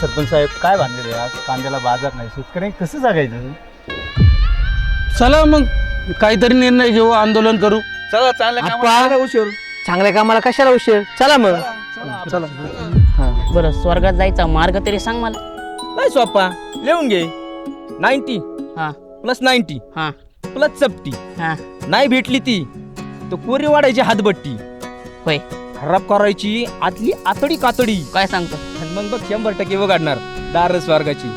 सरपंच साहेब काय भानगड आहे? आज कांद्याला बाजार नाही, शेतकऱ्यांनी कसं जगायचं? चला मग काहीतरी निर्णय घेऊ, आंदोलन करू. चला चांगलं उशीर. चांगल्या कामाला कशाला उशीर? चला मग. चला. बरं, स्वर्गात जायचा मार्ग तरी सांग मला. नाही सोपा, लिहून घे. 90 हा प्लस 90 हा प्लस चपटी. हा नाही भेटली ती तर कोरी वाढायची हातबट्टी, होय. खराब करायची आतली आतडी कातडी, काय सांगतो? आणि मग बघ 100% वगाडणार दार स्वर्गाची.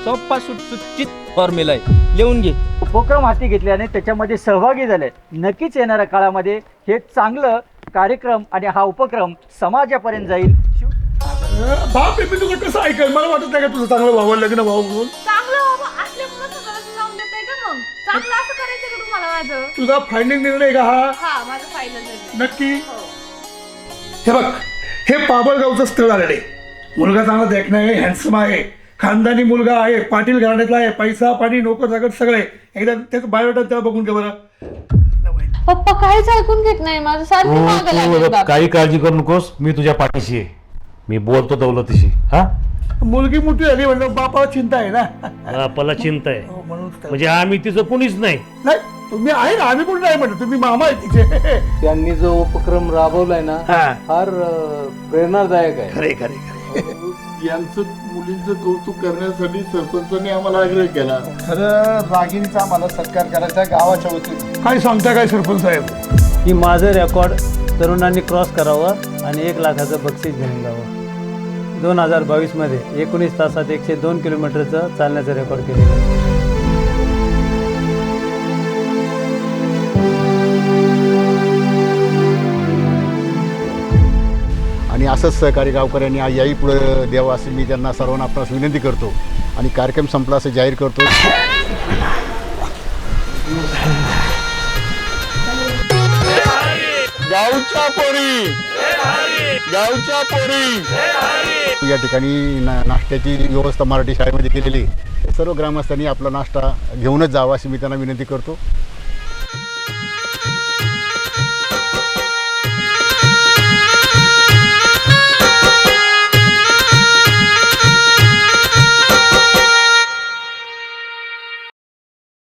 सोपा सुटसुटीत फॉर्म्युला आहे, लिहून घे. उपक्रम हाती घेतल्याने त्याच्यामध्ये सहभागी झाले. नक्कीच येणाऱ्या काळामध्ये हे चांगलं कार्यक्रम आणि हा उपक्रम समाजापर्यंत जाईल. बाप रे, मी तुझं कसं ऐकेल? मला वाटत नाही का तुझं चांगलं व्हावं, लग्न व्हावं म्हणून. चांगलं बाबा असल्यामुळे सगळं लावून देताय का मग? चांगलं असं करायचं का तुम्हाला माझं? तुझा फायनल निर्णय का हा? हा, माझं फायनल झालं. नक्की. हे बघ, हे पाबळगावचं स्थळ आलेलं आहे. मुलगा चांगला देखणं आहे, हँडसम आहे, खानदानी मुलगा आहे, पाटील घराण्यातला आहे, पैसा पाणी नोकर चाकर सगळे. एकदा त्याचं बायोडाटा त्याला बघून घे बरं. पप्पा काहीच ऐकून घेत नाही माझं. सारखं मागं लागेल बाप. काही काळजी करू नकोस, मी तुझ्या पाठीशी आहे. मी बोलतो दौलतीशी. हा, मुलगी मोठी झाली म्हणलं बापाला चिंता आहे ना. बापाला चिंता आहे म्हणून म्हणजे आम्ही तिचं कुणीच नाही. नाही, तुम्ही आहे ना, आम्ही पण नाही म्हणतो, तुम्ही मामा आहे तिचे. त्यांनी जो उपक्रम राबवलाय ना फार प्रेरणादायक आहे. खरे खरे यांचं मुलींचं कौतुक करण्यासाठी सरपंचांनी आम्हाला आग्रह केला. खरं रागींचा मला सत्कार करायचा गावाच्या वतीने. काय सांगता काय सरपंच साहेब? की माझं रेकॉर्ड तरुणांनी क्रॉस करावं आणि 1 लाखाचं बक्षीस घेऊन जावं. 2022 मध्ये 19 तासात 102 किलोमीटरचं चालण्याचं रेकॉर्ड केलेलं आहे. आणि असंच सहकारी गावकऱ्यांनी याही पुढे द्यावं अशी मी त्यांना सर्वांना आपणास विनंती करतो आणि कार्यक्रम संपला असं जाहीर करतो. गावच्या पोरी, गावच्या पोरी. या ठिकाणी नाश्त्याची व्यवस्था मराठी शाळेमध्ये केलेली. सर्व ग्रामस्थांनी आपला नाश्ता घेऊनच जावा अशी मी त्यांना विनंती करतो.